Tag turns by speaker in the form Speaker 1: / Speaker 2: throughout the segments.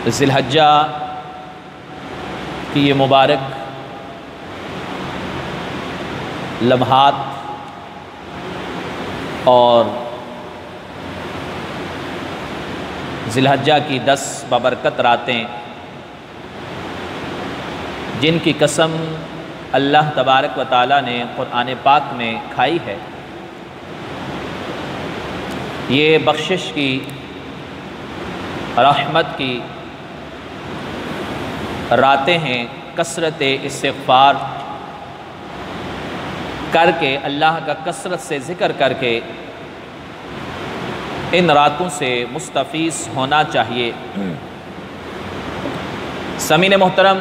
Speaker 1: ذی الحجہ کی یہ مبارک لمحات اور ذی الحجہ کی 10 بابرکت راتیں جن کی قسم اللہ تبارک و تعالیٰ نے قرآن پاک میں کھائی ہے، یہ بخشش کی، رحمت کی راتیں ہیں۔ کثرت استغفار کر کے، اللہ کا کثرت سے ذکر کر کے ان راتوں سے مستفیض ہونا چاہیے۔ سامعین محترم،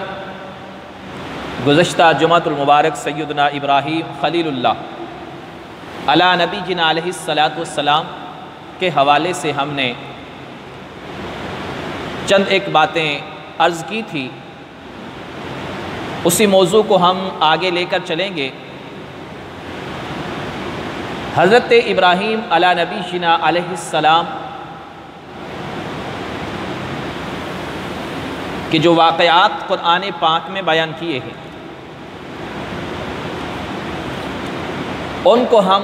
Speaker 1: گزشتہ جمعۃ المبارک سیدنا ابراہیم خلیل اللہ علی نبی جنا علیہ السلام کے حوالے سے ہم نے چند ایک باتیں عرض کی تھی، اسی موضوع کو ہم آگے لے کر چلیں گے۔ حضرت ابراہیم علی نبی جنا علیہ السلام کے جو واقعات قرآن پاک میں بیان کیے ہیں، ان کو ہم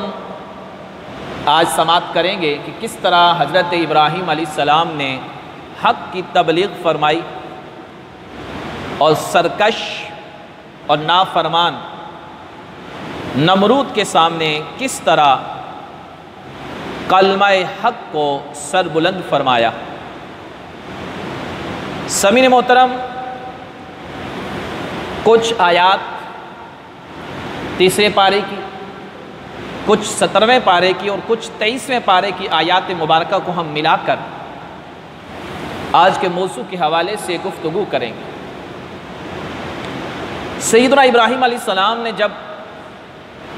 Speaker 1: آج سماعت کریں گے کہ کس طرح حضرت ابراہیم علیہ السلام نے حق کی تبلیغ فرمائی اور سرکش اور نافرمان نمرود کے سامنے کس طرح کلمہ حق کو سر بلند فرمایا۔ سامعین محترم، کچھ آیات 30ویں پارے کی، کچھ 17ویں پارے کی اور کچھ 23ویں پارے کی آیات مبارکہ کو ہم ملا کر آج کے موضوع کے حوالے سے گفتگو کریں گے۔ سیدنا ابراہیم علیہ السلام نے جب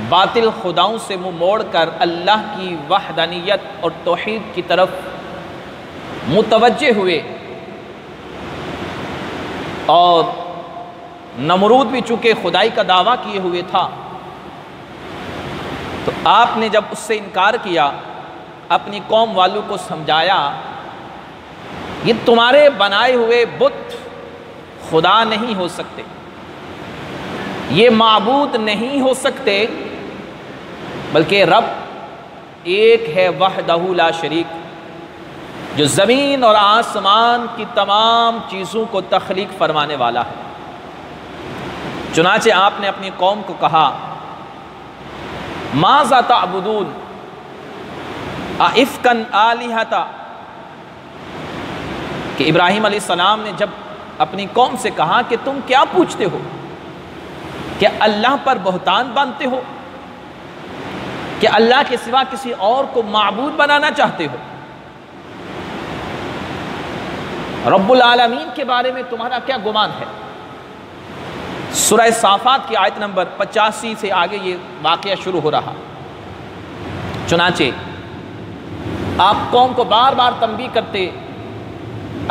Speaker 1: باطل خداؤں سے منہ موڑ کر اللہ کی وحدانیت اور توحید کی طرف متوجہ ہوئے، اور نمرود بھی چونکہ خدائی کا دعویٰ کیے ہوئے تھا، تو آپ نے جب اس سے انکار کیا، اپنی قوم والوں کو سمجھایا، یہ تمہارے بنائے ہوئے بت خدا نہیں ہو سکتے، یہ معبود نہیں ہو سکتے، بلکہ رب ایک ہے، وحدہ لا شریک، جو زمین اور آسمان کی تمام چیزوں کو تخلیق فرمانے والا ہے۔ چنانچہ آپ نے اپنی قوم کو کہا، ماذا تعبدون ائفکا آلہۃ، کہ ابراہیم علیہ السلام نے جب اپنی قوم سے کہا کہ تم کیا پوچھتے ہو، کیا اللہ پر بہتان باندھتے ہو، کہ اللہ کے سوا کسی اور کو معبود بنانا چاہتے ہو، رب العالمین کے بارے میں تمہارا کیا گمان ہے؟ سورہ صافات کی آیت نمبر 85 سے آگے یہ واقعہ شروع ہو رہا۔ چنانچہ آپ قوم کو بار بار تنبیہ کرتے،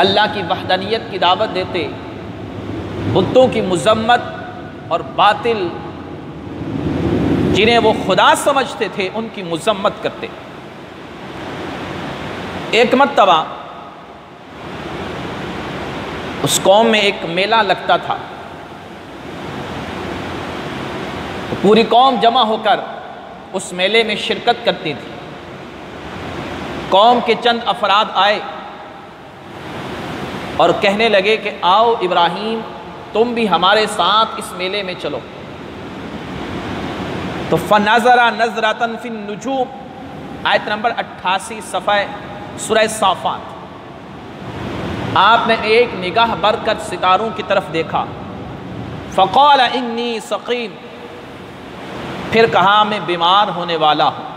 Speaker 1: اللہ کی وحدانیت کی دعوت دیتے، بتوں کی مذمت اور باطل جنہیں وہ خدا سمجھتے تھے ان کی مذمت کرتے۔ ایک مرتبہ اس قوم میں ایک میلہ لگتا تھا، پوری قوم جمع ہو کر اس میلے میں شرکت کرتی تھی۔ قوم کے چند افراد آئے اور کہنے لگے کہ آؤ ابراہیم، تم بھی ہمارے ساتھ اس میلے میں چلو۔ تو فَنَظَرَ نَظْرَةً فِي النُّجُومِ، آیت نمبر 88 صفحہ سورہ صافات۔ آپ نے ایک نگاہ بر کر ستاروں کی طرف دیکھا، فَقَالَ إِنِّي سَقِيمٌ، پھر کہا میں بیمار ہونے والا ہوں۔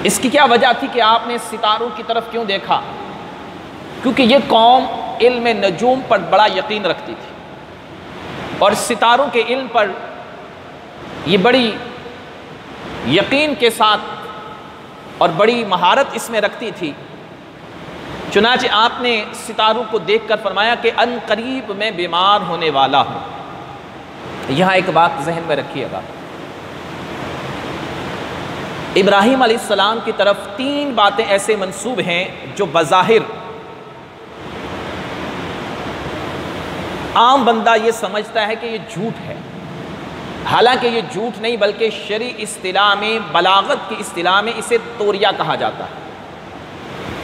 Speaker 1: اس کی کیا وجہ تھی کہ آپ نے ستاروں کی طرف کیوں دیکھا؟ کیونکہ یہ قوم علم نجوم پر بڑا یقین رکھتی تھی، اور ستاروں کے علم پر یہ بڑی یقین کے ساتھ اور بڑی مہارت اس میں رکھتی تھی۔ چنانچہ آپ نے ستاروں کو دیکھ کر فرمایا کہ ان قریب میں بیمار ہونے والا ہوں۔ یہاں ایک بات ذہن میں رکھیے گا، ابراہیم علیہ السلام کی طرف 3 باتیں ایسے منسوب ہیں جو بظاہر عام بندہ یہ سمجھتا ہے کہ یہ جھوٹ ہے، حالانکہ یہ جھوٹ نہیں بلکہ شرعی اصطلاح میں، بلاغت کی اصطلاح میں اسے توریہ کہا جاتا ہے۔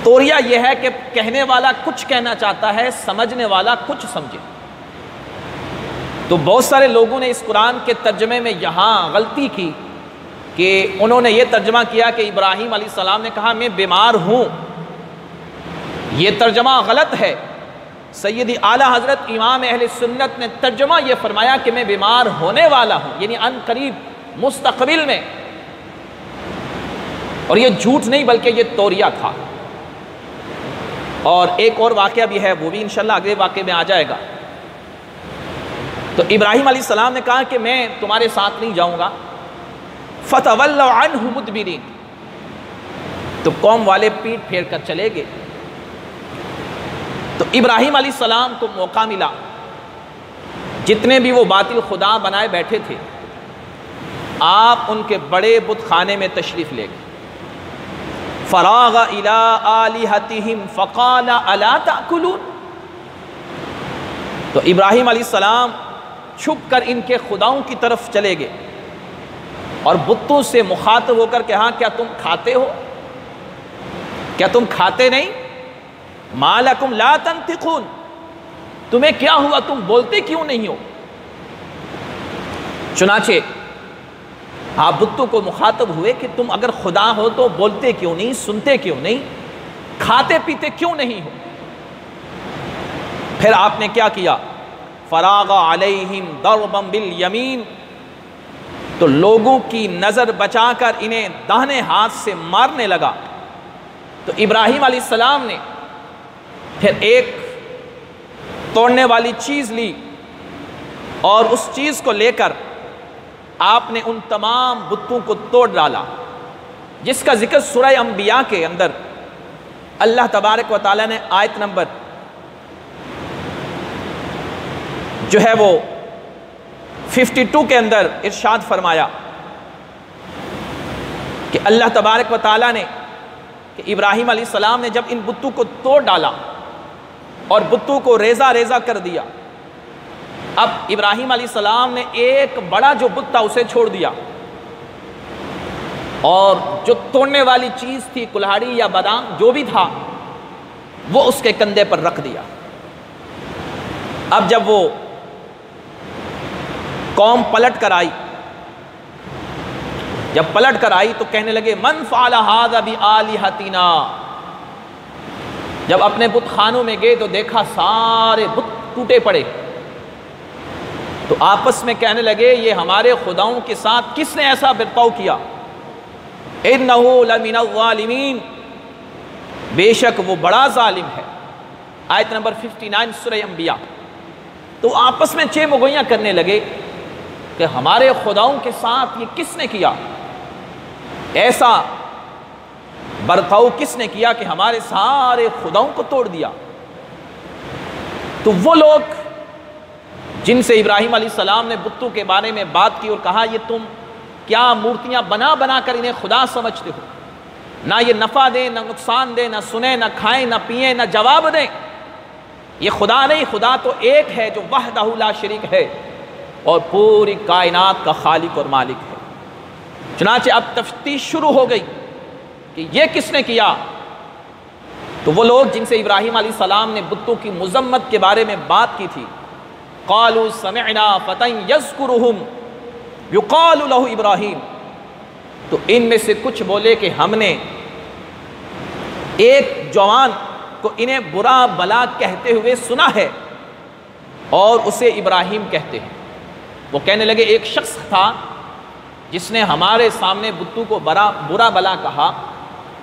Speaker 1: توریہ یہ ہے کہ کہنے والا کچھ کہنا چاہتا ہے، سمجھنے والا کچھ سمجھے۔ تو بہت سارے لوگوں نے اس قرآن کے ترجمے میں یہاں غلطی کی کہ انہوں نے یہ ترجمہ کیا کہ ابراہیم علیہ السلام نے کہا میں بیمار ہوں۔ یہ ترجمہ غلط ہے۔ سیدی اعلیٰ حضرت امام اہل سنت نے ترجمہ یہ فرمایا کہ میں بیمار ہونے والا ہوں، یعنی ان قریب مستقبل میں، اور یہ جھوٹ نہیں بلکہ یہ توریہ تھا۔ اور ایک اور واقعہ بھی ہے، وہ بھی انشاءاللہ اگلے واقعے میں آ جائے گا۔ تو ابراہیم علیہ السلام نے کہا کہ میں تمہارے ساتھ نہیں جاؤں گا، فَتَوَلَّوْا عَنْهُ مُدْبِرِينَ، تو قوم والے پیٹ پھیر کر چلے گئے۔ تو ابراہیم علیہ السلام کو موقع ملا، جتنے بھی وہ باطل خدا بنائے بیٹھے تھے، آپ ان کے بڑے بت خانے میں تشریف لے گئے۔ فراغ الى آلہتہم فقال الا تأکلون، تو ابراہیم علیہ السلام چھپ کر ان کے خداؤں کی طرف چلے گئے اور بتوں سے مخاطب ہو کر کہا کیا تم کھاتے ہو؟ کیا تم کھاتے نہیں؟ ما لکم لا تنطقون، تمہیں کیا ہوا، تم بولتے کیوں نہیں ہو؟ چنانچہ آپ بتوں کو مخاطب ہوئے کہ تم اگر خدا ہو تو بولتے کیوں نہیں، سنتے کیوں نہیں، کھاتے پیتے کیوں نہیں ہو؟ پھر آپ نے کیا کیا؟ فراغ علیہم ضربا بالیمین، تو لوگوں کی نظر بچا کر انہیں داہنے ہاتھ سے مارنے لگا۔ تو ابراہیم علیہ السلام نے پھر ایک توڑنے والی چیز لی اور اس چیز کو لے کر آپ نے ان تمام بتوں کو توڑ ڈالا، جس کا ذکر سورہ انبیاء کے اندر اللہ تبارک و تعالیٰ نے آیت نمبر جو ہے وہ 52 کے اندر ارشاد فرمایا کہ اللہ تبارک و تعالیٰ نے کہ ابراہیم علیہ السلام نے جب ان بتوں کو توڑ ڈالا اور بتوں کو ریزہ ریزہ کر دیا، اب ابراہیم علیہ السلام نے ایک بڑا جو بت تھا اسے چھوڑ دیا اور جو توڑنے والی چیز تھی، کلہاڑی یا بادام جو بھی تھا، وہ اس کے کندھے پر رکھ دیا۔ اب جب وہ قوم پلٹ کر آئی، جب پلٹ کر آئی تو کہنے لگے من فعل ھذا بآلہتنا، جب اپنے بت خانوں میں گئے تو دیکھا سارے بت ٹوٹے پڑے، تو آپس میں کہنے لگے یہ ہمارے خداؤں کے ساتھ کس نے ایسا برتاؤ کیا؟ انہ لمن الظالمین، بے شک وہ بڑا ظالم ہے۔ آیت نمبر 59 سورہ انبیاء۔ تو آپس میں چہ مگویاں کرنے لگے کہ ہمارے خداؤں کے ساتھ یہ کس نے کیا، ایسا برتاؤ کس نے کیا کہ ہمارے سارے خداؤں کو توڑ دیا؟ تو وہ لوگ جن سے ابراہیم علیہ السلام نے بتوں کے بارے میں بات کی اور کہا یہ تم کیا مورتیاں بنا بنا کر انہیں خدا سمجھتے ہو، نہ یہ نفع دیں نہ نقصان دیں، نہ سنیں نہ کھائیں نہ پئیں نہ جواب دیں، یہ خدا نہیں، خدا تو ایک ہے جو وحدہ لا شریک ہے اور پوری کائنات کا خالق اور مالک ہے۔ چنانچہ اب تفتیش شروع ہو گئی کہ یہ کس نے کیا؟ تو وہ لوگ جن سے ابراہیم علیہ السلام نے بتوں کی مذمت کے بارے میں بات کی تھی، قالوا سمعنا فتى يذكرهم يقال له ابراہیم، تو ان میں سے کچھ بولے کہ ہم نے ایک جوان کو انہیں برا بلا کہتے ہوئے سنا ہے اور اسے ابراہیم کہتے ہیں۔ وہ کہنے لگے ایک شخص تھا جس نے ہمارے سامنے بتوں کو برا بلا کہا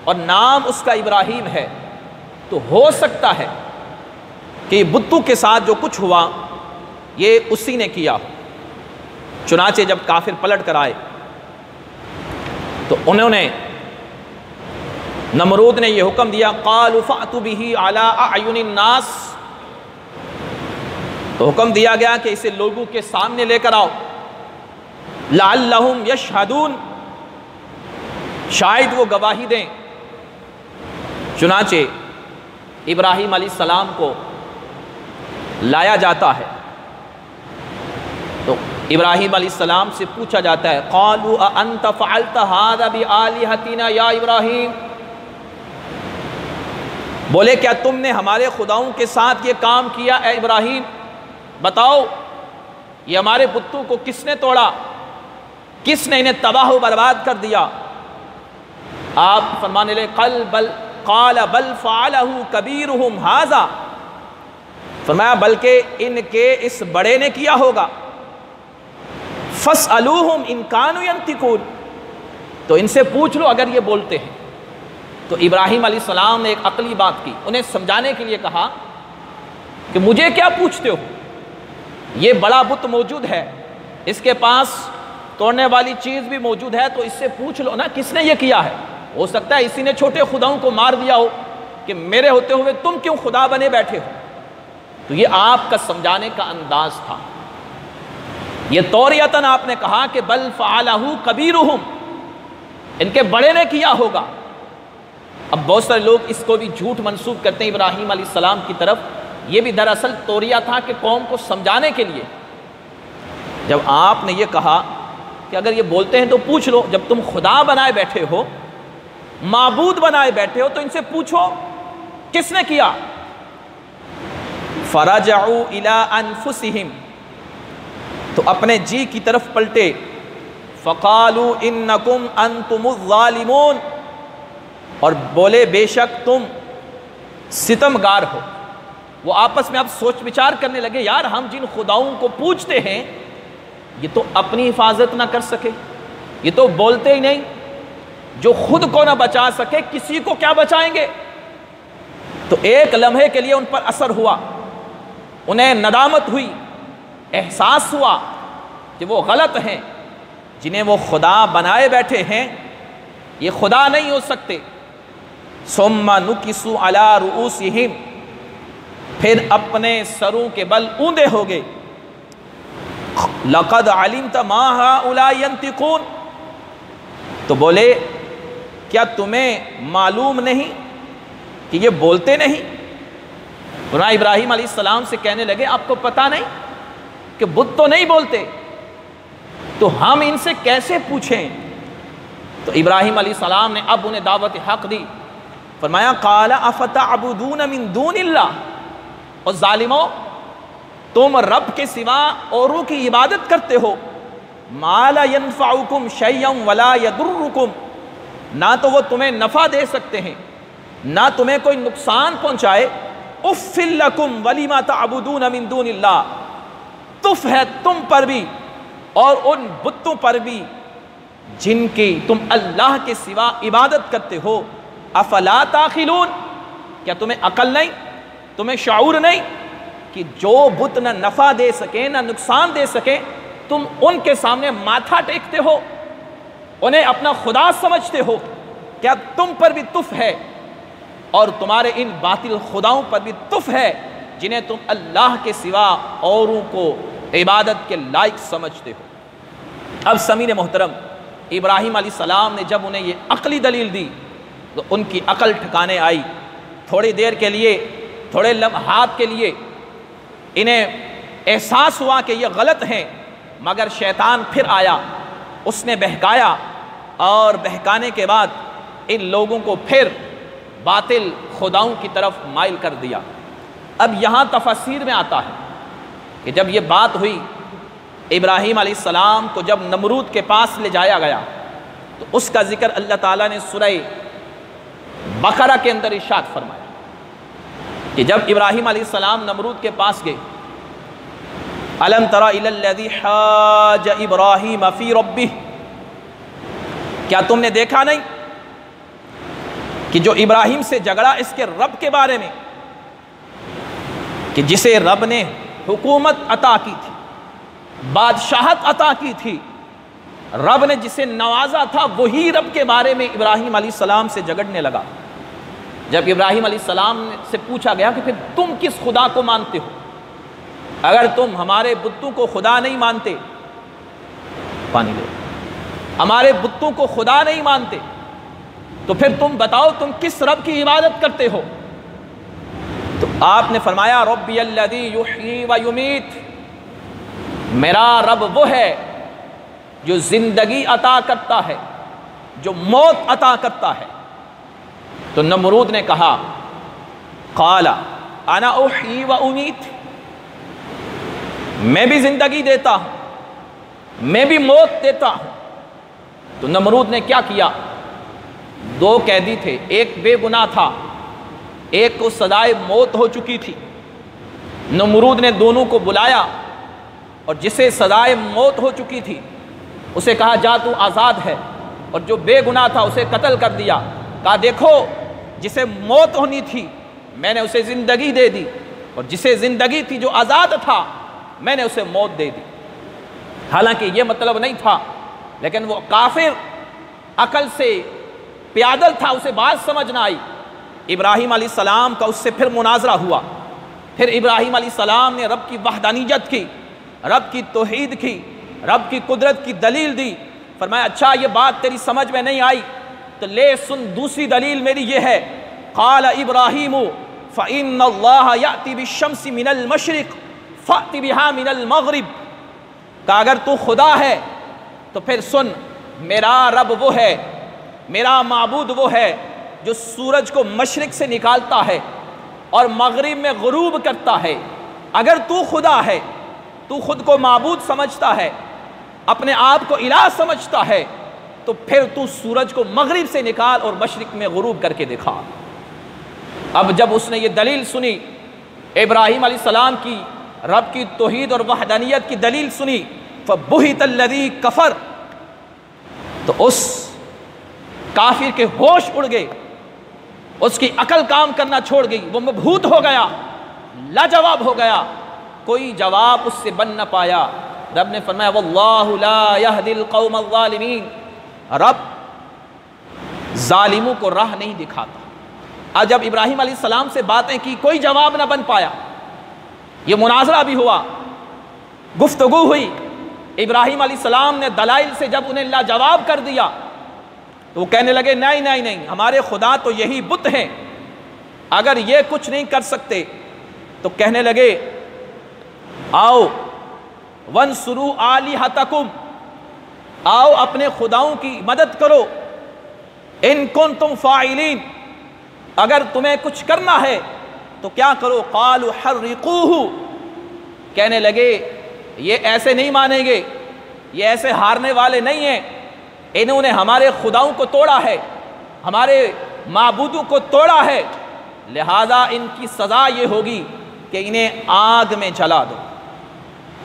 Speaker 1: اور نام اس کا ابراہیم ہے، تو ہو سکتا ہے کہ بتوں کے ساتھ جو کچھ ہوا یہ اسی نے کیا۔ چنانچہ جب کافر پلٹ کر آئے تو انہوں نے، نمرود نے یہ حکم دیا قالوا فأتوا به على اعین الناس، تو حکم دیا گیا کہ اسے لوگوں کے سامنے لے کر آؤ، لعلہم یشہدون، شاید وہ گواہی دیں۔ چنانچہ ابراہیم علیہ السلام کو لایا جاتا ہے تو ابراہیم علیہ السلام سے پوچھا جاتا ہے قالوا اانت فعلت هذا بآلهتنا یا ابراہیم، بولے کیا تم نے ہمارے خداؤں کے ساتھ یہ کام کیا اے ابراہیم؟ بتاؤ یہ ہمارے بتوں کو کس نے توڑا، کس نے انہیں تباہ و برباد کر دیا؟ آپ فرمانے لگے قال بل فعلہ کبیرہم ھذا، فرمایا بلکہ ان کے اس بڑے نے کیا ہوگا، فاسألوہم ان کانوا ینطقون، تو ان سے پوچھ لو اگر یہ بولتے ہیں۔ تو ابراہیم علیہ السلام نے ایک عقلی بات کی، انہیں سمجھانے کے لیے کہا کہ مجھے کیا پوچھتے ہو، یہ بڑا بت موجود ہے، اس کے پاس توڑنے والی چیز بھی موجود ہے، تو اس سے پوچھ لو نا کس نے یہ کیا ہے، ہو سکتا ہے اسی نے چھوٹے خداؤں کو مار دیا ہو کہ میرے ہوتے ہوئے تم کیوں خدا بنے بیٹھے ہو۔ تو یہ آپ کا سمجھانے کا انداز تھا۔ یہ توریتاً آپ نے کہا کہ بل فعلہ کبیرہم، ان کے بڑے نے کیا ہوگا۔ اب بہت سارے لوگ اس کو بھی جھوٹ منسوب کرتے ہیں ابراہیم علیہ السلام کی طرف، یہ بھی دراصل توریہ تھا کہ قوم کو سمجھانے کے لیے۔ جب آپ نے یہ کہا کہ اگر یہ بولتے ہیں تو پوچھ لو، جب تم خدا بنائے بیٹھے ہو، معبود بنائے بیٹھے ہو، تو ان سے پوچھو کس نے کیا۔ فرجعوا الی انفسہم، تو اپنے جی کی طرف پلٹے، فقالوا انکم انتم الظالمون، اور بولے بے شک تم ستمگار ہو۔ وہ آپس میں اب سوچ بچار کرنے لگے، یار ہم جن خداؤں کو پوچھتے ہیں یہ تو اپنی حفاظت نہ کر سکے، یہ تو بولتے ہی نہیں، جو خود کو نہ بچا سکے کسی کو کیا بچائیں گے۔ تو ایک لمحے کے لیے ان پر اثر ہوا، انہیں ندامت ہوئی، احساس ہوا کہ وہ غلط ہیں، جنہیں وہ خدا بنائے بیٹھے ہیں یہ خدا نہیں ہو سکتے۔ ثم نکسوا علی رؤوسہم، پھر اپنے سروں کے بل اوندے ہو گئے۔ لقد علمت ما ہؤلاء ینطقون، تو بولے کیا تمہیں معلوم نہیں کہ یہ بولتے نہیں؟ قرآن ابراہیم علیہ السلام سے کہنے لگے آپ کو پتہ نہیں کہ بت تو نہیں بولتے، تو ہم ان سے کیسے پوچھیں؟ تو ابراہیم علیہ السلام نے اب انہیں دعوت حق دی، فرمایا قال افتعبدون من دون اللہ، اور ظالموں تم رب کے سوا اوروں کی عبادت کرتے ہو، ما لا ينفعکم شیئا ولا یضرکم، نہ تو وہ تمہیں نفع دے سکتے ہیں نہ تمہیں کوئی نقصان پہنچائے۔ اف لکم ولما تعبدون من دون اللہ، تف ہے تم پر بھی اور ان بتوں پر بھی جن کی تم اللہ کے سوا عبادت کرتے ہو۔ افلا تعقلون، کیا تمہیں عقل نہیں، تمہیں شعور نہیں کہ جو بت نہ نفع دے سکیں نہ نقصان دے سکیں تم ان کے سامنے ماتھا ٹیکتے ہو، انہیں اپنا خدا سمجھتے ہو؟ کیا تم پر بھی تف ہے اور تمہارے ان باطل خداؤں پر بھی تف ہے جنہیں تم اللہ کے سوا اوروں کو عبادت کے لائق سمجھتے ہو؟ اب سامعین محترم، ابراہیم علیہ السلام نے جب انہیں یہ عقلی دلیل دی تو ان کی عقل ٹھکانے آئی۔ تھوڑی دیر کے لیے، تھوڑے لمحات کے لیے انہیں احساس ہوا کہ یہ غلط ہیں، مگر شیطان پھر آیا، اس نے بہکایا، اور بہکانے کے بعد ان لوگوں کو پھر باطل خداؤں کی طرف مائل کر دیا۔ اب یہاں تفسیر میں آتا ہے کہ جب یہ بات ہوئی، ابراہیم علیہ السلام کو جب نمرود کے پاس لے جایا گیا تو اس کا ذکر اللہ تعالیٰ نے سورہ بقرہ کے اندر ارشاد فرمایا کہ جب ابراہیم علیہ السلام نمرود کے پاس گئے، الم تر الی الذی حاج ابراہیم فی ربہ، کیا تم نے دیکھا نہیں کہ جو ابراہیم سے جھگڑا اس کے رب کے بارے میں، کہ جسے رب نے حکومت عطا کی تھی، بادشاہت عطا کی تھی، رب نے جسے نوازا تھا، وہی رب کے بارے میں ابراہیم علیہ السلام سے جھگڑنے لگا۔ جب ابراہیم علیہ السلام سے پوچھا گیا کہ پھر تم کس خدا کو مانتے ہو؟ اگر تم ہمارے بتوں کو خدا نہیں مانتے، پانی لو، ہمارے بتوں کو خدا نہیں مانتے تو پھر تم بتاؤ تم کس رب کی عبادت کرتے ہو؟ تو آپ نے فرمایا ربی الذی یحیی و یمیت، میرا رب وہ ہے جو زندگی عطا کرتا ہے، جو موت عطا کرتا ہے۔ تو نمرود نے کہا قال انا احیی و امیت، میں بھی زندگی دیتا ہوں، میں بھی موت دیتا ہوں۔ تو نمرود نے کیا کیا؟ دو قیدی تھے، ایک بے گناہ تھا، ایک کو سزائے موت ہو چکی تھی۔ نمرود نے دونوں کو بلایا اور جسے سزائے موت ہو چکی تھی اسے کہا جا تو آزاد ہے، اور جو بے گناہ تھا اسے قتل کر دیا۔ کہا دیکھو جسے موت ہونی تھی میں نے اسے زندگی دے دی، اور جسے زندگی تھی جو آزاد تھا میں نے اسے موت دے دی۔ حالانکہ یہ مطلب نہیں تھا، لیکن وہ کافر عقل سے پیادل تھا، اسے بات سمجھ نہ آئی۔ ابراہیم علیہ السلام کا اس سے پھر مناظرہ ہوا، پھر ابراہیم علیہ السلام نے رب کی وحدانیت کی، رب کی توحید کی، رب کی قدرت کی دلیل دی۔ فرمایا اچھا یہ بات تیری سمجھ میں نہیں آئی تو لے سن، دوسری دلیل میری یہ ہے، قال ابراہیم فإن اللہ یأتی بالشمس من المشرق فأت بہا من المغرب، کہ اگر تو خدا ہے تو پھر سن، میرا رب وہ ہے، میرا معبود وہ ہے جو سورج کو مشرق سے نکالتا ہے اور مغرب میں غروب کرتا ہے۔ اگر تو خدا ہے، تو خود کو معبود سمجھتا ہے، اپنے آپ کو الہ سمجھتا ہے، تو پھر تو سورج کو مغرب سے نکال اور مشرق میں غروب کر کے دکھا۔ اب جب اس نے یہ دلیل سنی، ابراہیم علیہ السلام کی رب کی توحید اور وحدانیت کی دلیل سنی، فَبُهِتَ الَّذِي كَفَرَ، تو اس کافر کے ہوش اڑ گئے، اس کی عقل کام کرنا چھوڑ گئی، وہ مبہوت ہو گیا، لاجواب ہو گیا، کوئی جواب اس سے بن نہ پایا۔ رب نے فرمایا وَاللَّهُ لَا يَهْدِي الْقَوْمَ الظَّالِمِينَ، رب ظالموں کو راہ نہیں دکھاتا۔ آج جب ابراہیم علیہ السلام سے باتیں کی کوئی جواب نہ بن پایا، یہ مناظرہ بھی ہوا، گفتگو ہوئی، ابراہیم علیہ السلام نے دلائل سے جب انہیں لاجواب کر دیا تو وہ کہنے لگے نہیں نہیں نہیں، ہمارے خدا تو یہی بت ہیں، اگر یہ کچھ نہیں کر سکتے تو کہنے لگے آؤ وَانْصُرُوا آلِهَتَكُمْ، آؤ اپنے خداؤں کی مدد کرو، اِن كُنتُمْ فَاعِلِينَ، اگر تمہیں کچھ کرنا ہے تو کیا کرو، قَالُوا حَرِّقُوهُ، کہنے لگے یہ ایسے نہیں مانیں گے، یہ ایسے ہارنے والے نہیں ہیں، انہوں نے ہمارے خداؤں کو توڑا ہے، ہمارے معبودوں کو توڑا ہے، لہذا ان کی سزا یہ ہوگی کہ انہیں آگ میں جلا دو،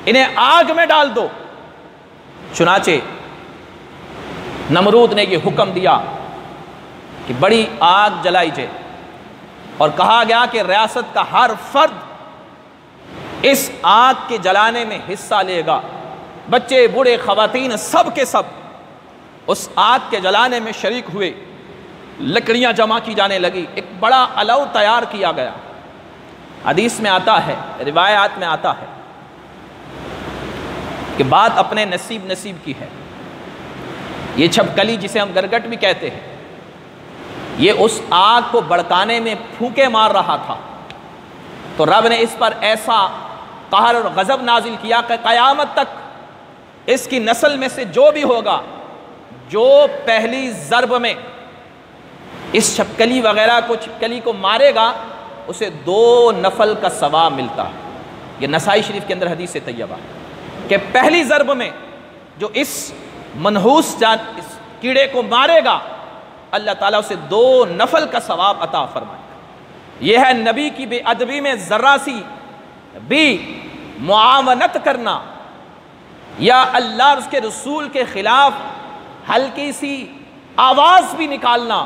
Speaker 1: انہیں آگ میں ڈال دو۔ چنانچہ نمرود نے یہ حکم دیا کہ بڑی آگ جلائی جائے، اور کہا گیا کہ ریاست کا ہر فرد اس آگ کے جلانے میں حصہ لے گا، بچے بوڑھے خواتین سب کے سب اس آگ کے جلانے میں شریک ہوئے، لکڑیاں جمع کی جانے لگی، ایک بڑا علو تیار کیا گیا۔ حدیث میں آتا ہے، روایات میں آتا ہے کہ بات اپنے نصیب کی ہے۔ یہ چھپکلی جسے ہم گرگٹ بھی کہتے ہیں، یہ اس آگ کو بھڑکانے میں پھونکے مار رہا تھا، تو رب نے اس پر ایسا قہر اور غضب نازل کیا کہ قیامت تک اس کی نسل میں سے جو بھی ہوگا، جو پہلی ضرب میں اس چھپکلی وغیرہ کو چھپکلی کو مارے گا اسے 2 نفل کا ثواب ملتا ہے۔ یہ نسائی شریف کے اندر حدیث طیبہ ہے کہ پہلی ضرب میں جو اس منحوس اس کیڑے کو مارے گا اللہ تعالیٰ اسے 2 نفل کا ثواب عطا فرمائے گا۔ یہ ہے نبی کی بے ادبی میں ذرا سی بھی معاونت کرنا یا اللہ اور اس کے رسول کے خلاف ہلکی سی آواز بھی نکالنا،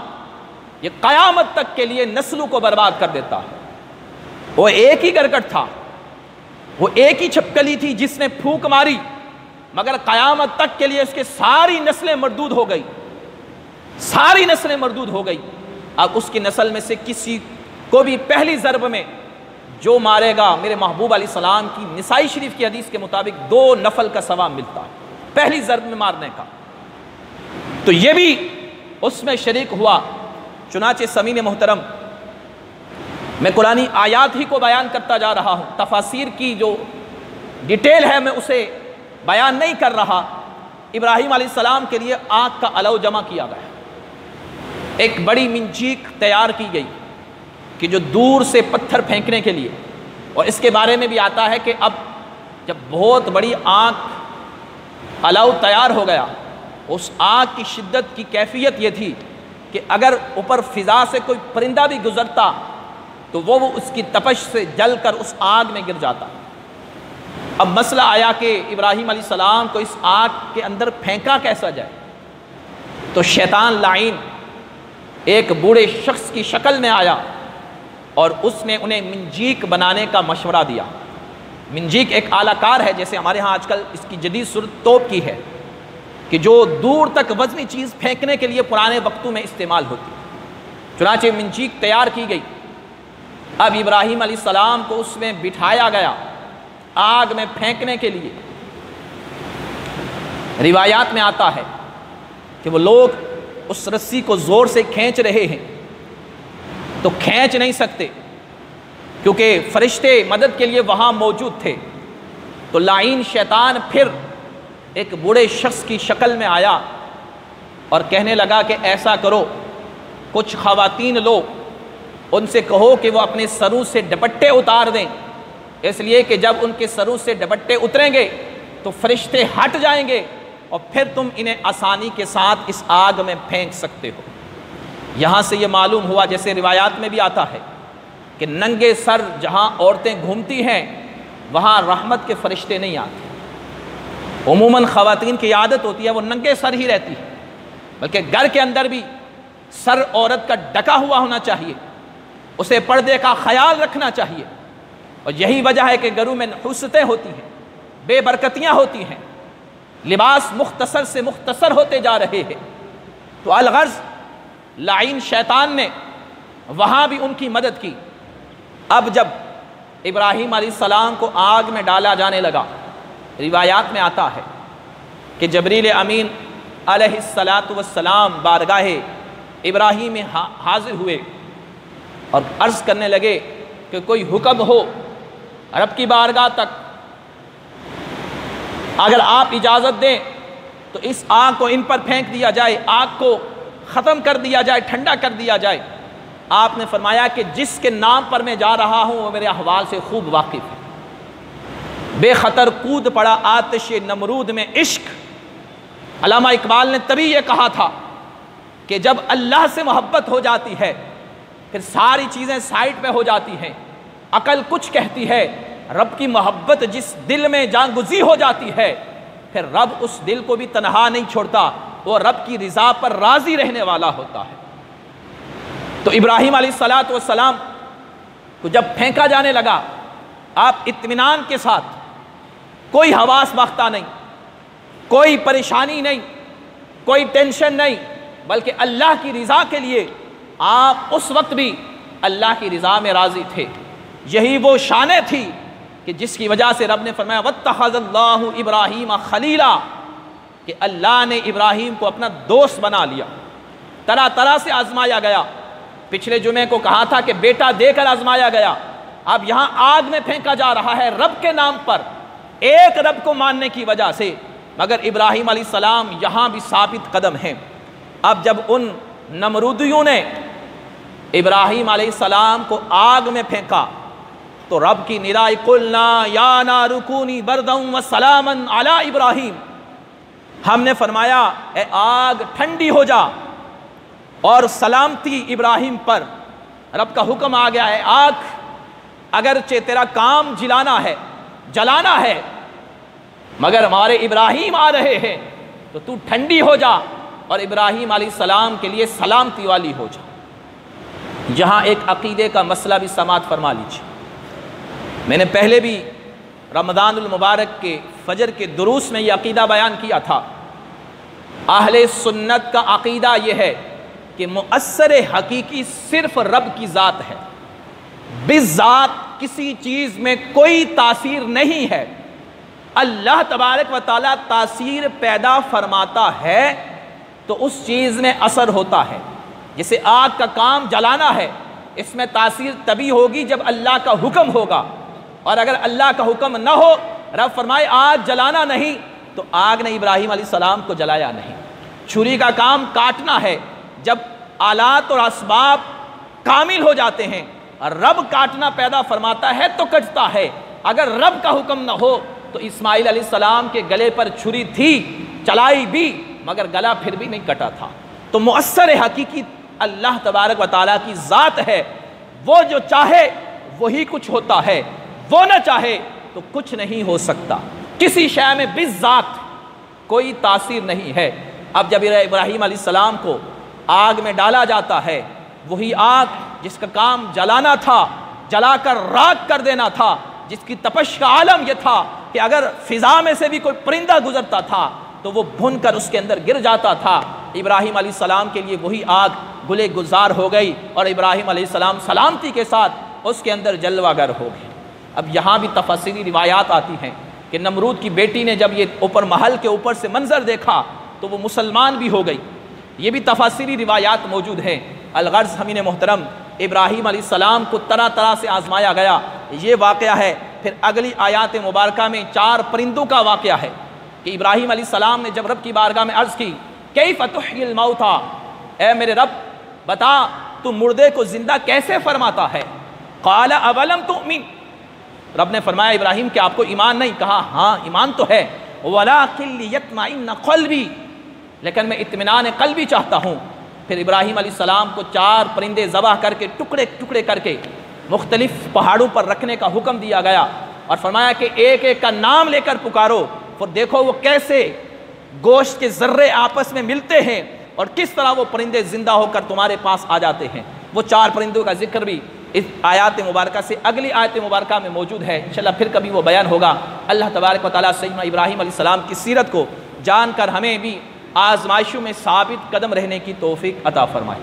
Speaker 1: یہ قیامت تک کے لیے نسلوں کو برباد کر دیتا ہے۔ وہ ایک ہی گرگٹ تھا، وہ ایک ہی چھپکلی تھی جس نے پھونک ماری، مگر قیامت تک کے لیے اس کے ساری نسلیں مردود ہو گئی، ساری نسلیں مردود ہو گئی۔ اب اس کی نسل میں سے کسی کو بھی پہلی ضرب میں جو مارے گا، میرے محبوب علیہ السلام کی نسائی شریف کی حدیث کے مطابق 2 نفل کا ثواب ملتا ہے پہلی ضرب میں مارنے کا۔ تو یہ بھی اس میں شریک ہوا، چنانچہ سامعین محترم، میں قرآنی آیات ہی کو بیان کرتا جا رہا ہوں، تفاسیر کی جو ڈیٹیل ہے میں اسے بیان نہیں کر رہا۔ ابراہیم علیہ السلام کے لیے آگ کا علو جمع کیا گیا، ایک بڑی منجیک تیار کی گئی کہ جو دور سے پتھر پھینکنے کے لیے، اور اس کے بارے میں بھی آتا ہے کہ اب جب بہت بڑی آگ علو تیار ہو گیا، اس آگ کی شدت کی کیفیت یہ تھی کہ اگر اوپر فضا سے کوئی پرندہ بھی گزرتا تو وہ اس کی تپش سے جل کر اس آگ میں گر جاتا۔ اب مسئلہ آیا کہ ابراہیم علیہ السلام کو اس آگ کے اندر پھینکا کیسا جائے؟ تو شیطان لعین ایک بوڑھے شخص کی شکل میں آیا اور اس نے انہیں منجیک بنانے کا مشورہ دیا۔ منجیک ایک آلہ کار ہے، جیسے ہمارے ہاں آج کل اس کی جدید صورت توپ کی ہے، کہ جو دور تک وزنی چیز پھینکنے کے لیے پرانے وقتوں میں استعمال ہوتی۔ چنانچہ منجیک تیار کی گئی، اب ابراہیم علیہ السلام کو اس میں بٹھایا گیا آگ میں پھینکنے کے لیے۔ روایات میں آتا ہے کہ وہ لوگ اس رسی کو زور سے کھینچ رہے ہیں تو کھینچ نہیں سکتے کیونکہ فرشتے مدد کے لیے وہاں موجود تھے۔ تو لعین شیطان پھر ایک بوڑھے شخص کی شکل میں آیا اور کہنے لگا کہ ایسا کرو، کچھ خواتین لو، ان سے کہو کہ وہ اپنے سروں سے دوپٹے اتار دیں، اس لیے کہ جب ان کے سروں سے دوپٹے اتریں گے تو فرشتے ہٹ جائیں گے اور پھر تم انہیں آسانی کے ساتھ اس آگ میں پھینک سکتے ہو۔ یہاں سے یہ معلوم ہوا، جیسے روایات میں بھی آتا ہے کہ ننگے سر جہاں عورتیں گھومتی ہیں وہاں رحمت کے فرشتے نہیں آتے۔ عموماً خواتین کی عادت ہوتی ہے وہ ننگے سر ہی رہتی ہے، بلکہ گھر کے اندر بھی سر عورت کا ڈھکا ہوا ہونا چاہیے، اسے پردے کا خیال رکھنا چاہیے۔ اور یہی وجہ ہے کہ گھروں میں نحوستیں ہوتی ہیں، بے برکتیاں ہوتی ہیں، لباس مختصر سے مختصر ہوتے جا رہے ہیں۔ تو الغرض لعین شیطان نے وہاں بھی ان کی مدد کی۔ اب جب ابراہیم علیہ السلام کو آگ میں ڈالا جانے لگا، روایات میں آتا ہے کہ جبریل امین علیہ السلام بارگاہ ابراہیم میں حاضر ہوئے اور عرض کرنے لگے کہ کوئی حکم ہو رب کی بارگاہ تک، اگر آپ اجازت دیں تو اس آگ کو ان پر پھینک دیا جائے، آگ کو ختم کر دیا جائے، ٹھنڈا کر دیا جائے۔ آپ نے فرمایا کہ جس کے نام پر میں جا رہا ہوں وہ میرے احوال سے خوب واقف ہے۔ بے خطر کود پڑا آتش نمرود میں عشق۔ علامہ اقبال نے تبھی یہ کہا تھا کہ جب اللہ سے محبت ہو جاتی ہے پھر ساری چیزیں سائڈ پہ ہو جاتی ہیں۔ عقل کچھ کہتی ہے، رب کی محبت جس دل میں جانگزی ہو جاتی ہے پھر رب اس دل کو بھی تنہا نہیں چھوڑتا، وہ رب کی رضا پر راضی رہنے والا ہوتا ہے۔ تو ابراہیم علیہ السلام کو جب پھینکا جانے لگا، آپ اطمینان کے ساتھ، کوئی حواس باختہ نہیں، کوئی پریشانی نہیں، کوئی ٹینشن نہیں، بلکہ اللہ کی رضا کے لیے آپ اس وقت بھی اللہ کی رضا میں راضی تھے۔ یہی وہ شانیں تھی کہ جس کی وجہ سے رب نے فرمایا وَاتَّخَذَ اللَّهُ إِبْرَاهِيمَ خَلِيلًا، کہ اللہ نے ابراہیم کو اپنا دوست بنا لیا۔ طرح طرح سے آزمایا گیا، پچھلے جمعے کو کہا تھا کہ بیٹا دے کر آزمایا گیا، اب یہاں آگ میں پھینکا جا رہا ہے رب کے نام پر، ایک رب کو ماننے کی وجہ سے، مگر ابراہیم علیہ السلام یہاں بھی ثابت قدم ہیں۔ اب جب ان نمرودیوں نے ابراہیم علیہ السلام کو آگ میں پھینکا تو رب کی ندائی قلنا یا نار کونی بردا وسلاما علی ابراہیم، ہم نے فرمایا اے آگ ٹھنڈی ہو جا اور سلامتی ابراہیم پر۔ رب کا حکم آ گیا ہے، آگ اگرچہ تیرا کام جلانا ہے مگر ہمارے ابراہیم آ رہے ہیں تو تو ٹھنڈی ہو جا اور ابراہیم علیہ السلام کے لیے سلامتی والی ہو جا۔ یہاں ایک عقیدے کا مسئلہ بھی سماعت فرما لیجیے۔ میں نے پہلے بھی رمضان المبارک کے فجر کے دروس میں یہ عقیدہ بیان کیا تھا۔ اہل سنت کا عقیدہ یہ ہے کہ مؤثر حقیقی صرف رب کی ذات ہے، بالذات کسی چیز میں کوئی تاثیر نہیں ہے۔ اللہ تبارک و تعالیٰ تاثیر پیدا فرماتا ہے تو اس چیز میں اثر ہوتا ہے، جسے آگ کا کام جلانا ہے، اس میں تاثیر تبھی ہوگی جب اللہ کا حکم ہوگا، اور اگر اللہ کا حکم نہ ہو، رب فرمائے آگ جلانا نہیں، تو آگ نے ابراہیم علیہ السلام کو جلایا نہیں۔ چھری کا کام کاٹنا ہے، جب آلات اور اسباب کامل ہو جاتے ہیں، رب کاٹنا پیدا فرماتا ہے تو کٹتا ہے۔ اگر رب کا حکم نہ ہو تو اسماعیل علیہ السلام کے گلے پر چھری تھی، چلائی بھی، مگر گلا پھر بھی نہیں کٹا تھا۔ تو مؤثر حقیقی اللہ تبارک و تعالیٰ کی ذات ہے، وہ جو چاہے وہی کچھ ہوتا ہے، وہ نہ چاہے تو کچھ نہیں ہو سکتا۔ کسی شے میں بالذات کوئی تاثیر نہیں ہے۔ اب جب ابراہیم علیہ السلام کو آگ میں ڈالا جاتا ہے، وہی آگ جس کا کام جلانا تھا، جلا کر راکھ کر دینا تھا، جس کی تپش کا عالم یہ تھا کہ اگر فضا میں سے بھی کوئی پرندہ گزرتا تھا تو وہ بھن کر اس کے اندر گر جاتا تھا، ابراہیم علیہ السلام کے لیے وہی آگ گلے گلزار ہو گئی، اور ابراہیم علیہ السلام سلامتی کے ساتھ اس کے اندر جلوہ گر ہو گئے۔ اب یہاں بھی تفصیلی روایات آتی ہیں کہ نمرود کی بیٹی نے جب یہ اوپر محل کے اوپر سے منظر دیکھا تو وہ مسلمان بھی ہو گئی۔ یہ بھی تفصیلی روایات موجود ہیں۔ الغرض ہمین محترم، ابراہیم علیہ السلام کو طرح طرح سے آزمایا گیا، یہ واقعہ ہے۔ پھر اگلی آیات مبارکہ میں 4 پرندوں کا واقعہ ہے کہ ابراہیم علیہ السلام نے جب رب کی بارگاہ میں عرض کی، کیف تحیی الموتیٰ، اے میرے رب بتا تو مردے کو زندہ کیسے فرماتا ہے؟ قال اولم تؤمن، رب نے فرمایا ابراہیم کہ آپ کو ایمان نہیں؟ کہا ہاں ایمان تو ہے، ولکن لیطمئن قلبی، لیکن میں اطمینان قلبی چاہتا ہوں۔ پھر ابراہیم علیہ السلام کو 4 پرندے ذبح کر کے ٹکڑے ٹکڑے کر کے مختلف پہاڑوں پر رکھنے کا حکم دیا گیا، اور فرمایا کہ ایک ایک کا نام لے کر پکارو، پھر دیکھو وہ کیسے گوشت کے ذرے آپس میں ملتے ہیں اور کس طرح وہ پرندے زندہ ہو کر تمہارے پاس آ جاتے ہیں۔ وہ 4 پرندوں کا ذکر بھی اس آیات مبارکہ سے اگلی آیت مبارکہ میں موجود ہے، انشاءاللہ پھر کبھی وہ بیان ہوگا۔ اللہ تبارک و تعالیٰ سیدنا ابراہیم علیہ السلام کی سیرت کو جان کر ہمیں بھی آزمائشوں میں ثابت قدم رہنے کی توفیق عطا فرمائے۔